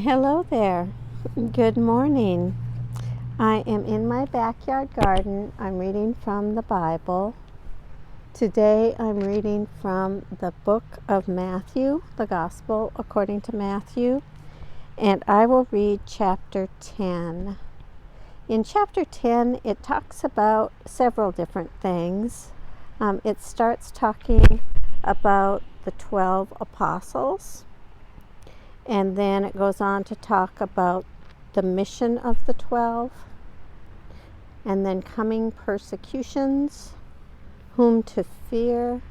Hello there. Good morning. I am in my backyard garden. I'm reading from the Bible. Today I'm reading from the book of Matthew, the Gospel according to Matthew, and I will read chapter 10. In chapter 10, it talks about several different things. It starts talking about the 12 apostles. And then it goes on to talk about the mission of the 12, and then coming persecutions, whom to fear,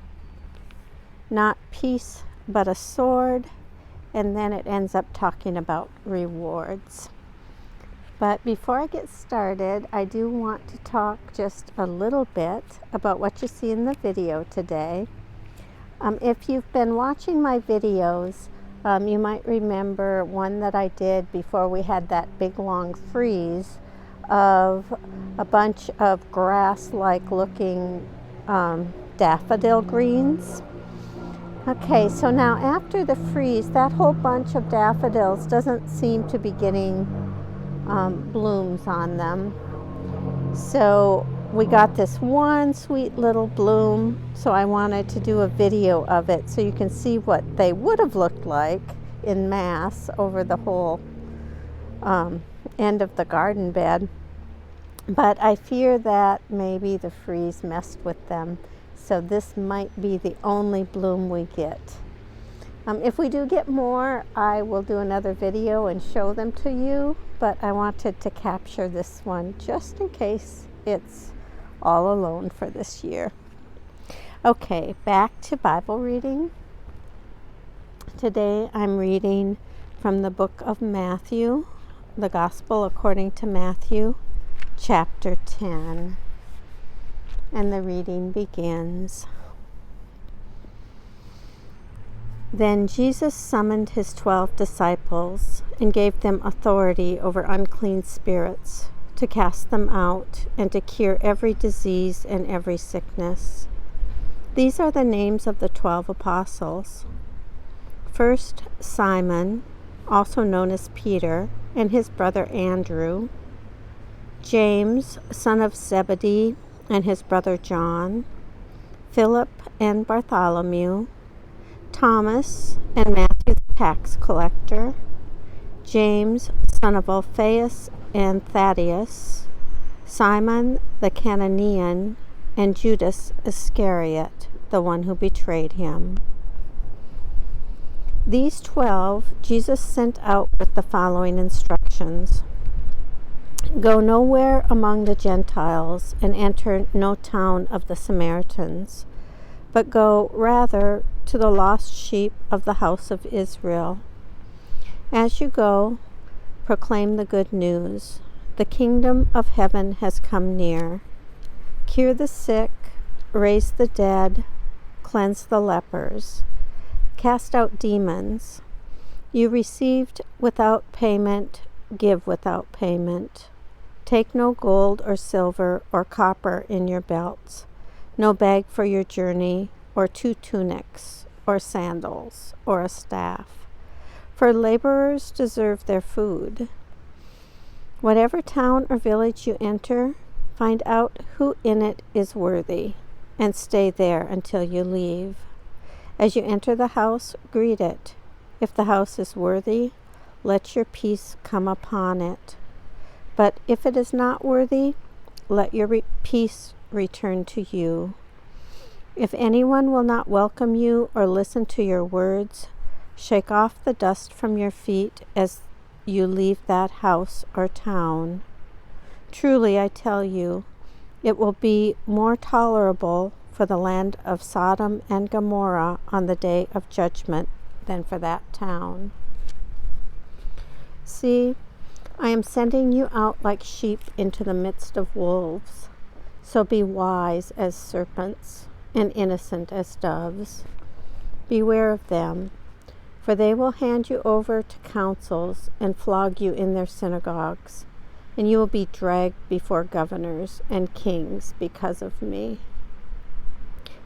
not peace but a sword, and then it ends up talking about rewards. But before I get started, I do want to talk just a little bit about what you see in the video today. If you've been watching my videos, you might remember one that I did before we had that big long freeze of a bunch of grass-like looking daffodil greens. Okay, so now after the freeze, that whole bunch of daffodils doesn't seem to be getting blooms on them. So we got this one sweet little bloom, so I wanted to do a video of it so you can see what they would have looked like in mass over the whole end of the garden bed. But I fear that maybe the freeze messed with them, so this might be the only bloom we get. If we do get more, I will do another video and show them to you, but I wanted to capture this one just in case it's all alone for this year. Okay, back to Bible reading. Today I'm reading from the book of Matthew, the Gospel according to Matthew, chapter 10. And the reading begins. Then Jesus summoned his 12 disciples and gave them authority over unclean spirits, to cast them out and to cure every disease and every sickness. These are the names of the 12 apostles. First, Simon, also known as Peter, and his brother Andrew. James, son of Zebedee, and his brother John. Philip and Bartholomew. Thomas and Matthew the tax collector. James, son of Alphaeus and Thaddeus, Simon the Cananean, and Judas Iscariot, the one who betrayed him. These 12 Jesus sent out with the following instructions. Go nowhere among the Gentiles and enter no town of the Samaritans, but go rather to the lost sheep of the house of Israel. As you go, proclaim the good news. The kingdom of heaven has come near. Cure the sick, raise the dead, cleanse the lepers, cast out demons. You received without payment, give without payment. Take no gold or silver or copper in your belts, no bag for your journey, or 2 tunics, or sandals, or a staff. For laborers deserve their food. Whatever town or village you enter, find out who in it is worthy, and stay there until you leave. As you enter the house, greet it. If the house is worthy, let your peace come upon it. But if it is not worthy, let your peace return to you. If anyone will not welcome you or listen to your words, shake off the dust from your feet as you leave that house or town. Truly, I tell you, it will be more tolerable for the land of Sodom and Gomorrah on the day of judgment than for that town. See, I am sending you out like sheep into the midst of wolves. So be wise as serpents and innocent as doves. Beware of them, for they will hand you over to councils and flog you in their synagogues, and you will be dragged before governors and kings because of me,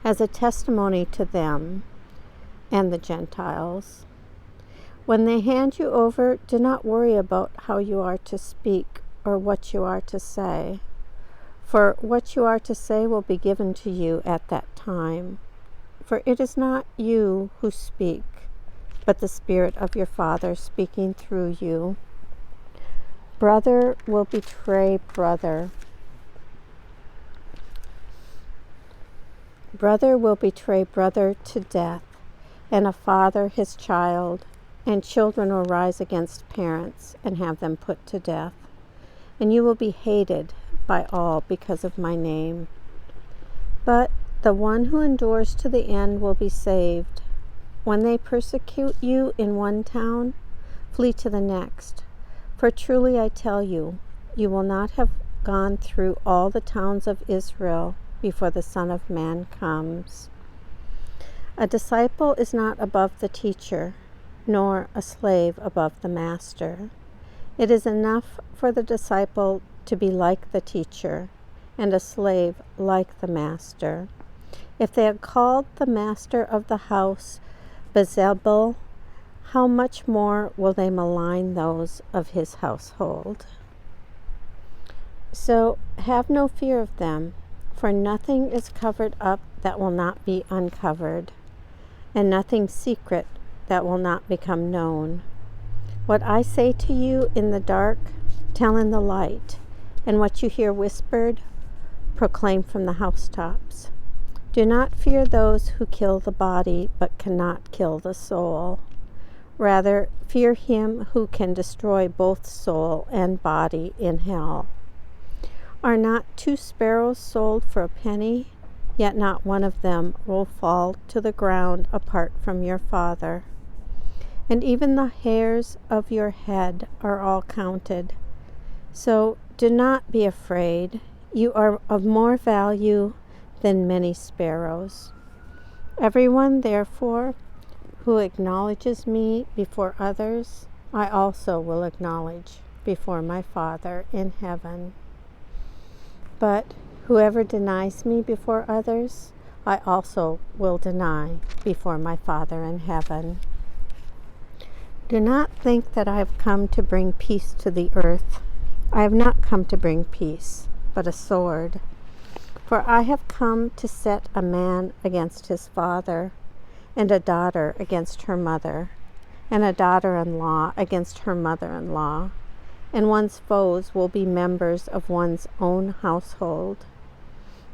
as a testimony to them and the Gentiles. When they hand you over, do not worry about how you are to speak or what you are to say, for what you are to say will be given to you at that time. For it is not you who speak, but the Spirit of your Father speaking through you. Brother will betray brother. Brother will betray brother to death, and a father his child, and children will rise against parents and have them put to death. And you will be hated by all because of my name. But the one who endures to the end will be saved. When they persecute you in one town, flee to the next. For truly I tell you, you will not have gone through all the towns of Israel before the Son of Man comes. A disciple is not above the teacher, nor a slave above the master. It is enough for the disciple to be like the teacher, and a slave like the master. If they had called the master of the house Beelzebul, how much more will they malign those of his household? So have no fear of them, for nothing is covered up that will not be uncovered, and nothing secret that will not become known. What I say to you in the dark, tell in the light, and what you hear whispered, proclaim from the housetops. Do not fear those who kill the body, but cannot kill the soul. Rather, fear him who can destroy both soul and body in hell. Are not 2 sparrows sold for a penny? Yet not one of them will fall to the ground apart from your Father. And even the hairs of your head are all counted. So do not be afraid. You are of more value than many sparrows. Everyone, therefore, who acknowledges me before others, I also will acknowledge before my Father in heaven. But whoever denies me before others, I also will deny before my Father in heaven. Do not think that I have come to bring peace to the earth. I have not come to bring peace, but a sword. For I have come to set a man against his father, and a daughter against her mother, and a daughter-in-law against her mother-in-law, and one's foes will be members of one's own household.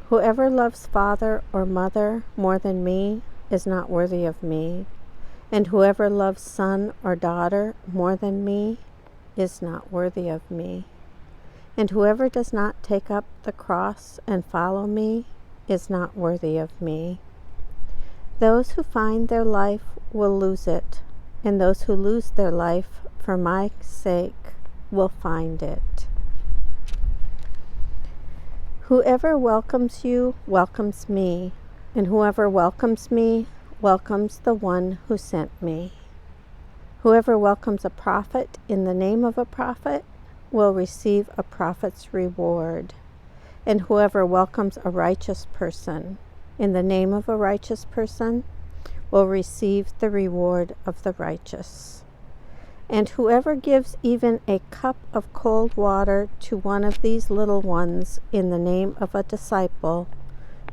Whoever loves father or mother more than me is not worthy of me, and whoever loves son or daughter more than me is not worthy of me. And whoever does not take up the cross and follow me is not worthy of me. Those who find their life will lose it, and those who lose their life for my sake will find it. Whoever welcomes you welcomes me, and whoever welcomes me welcomes the one who sent me. Whoever welcomes a prophet in the name of a prophet will receive a prophet's reward, and whoever welcomes a righteous person in the name of a righteous person will receive the reward of the righteous. And whoever gives even a cup of cold water to one of these little ones in the name of a disciple,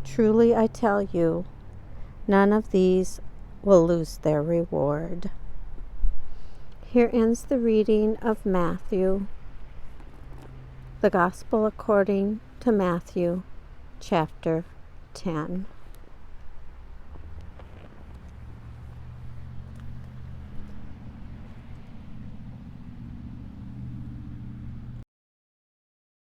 truly I tell you, none of these will lose their reward. Here ends the reading of Matthew, the Gospel according to Matthew, chapter 10.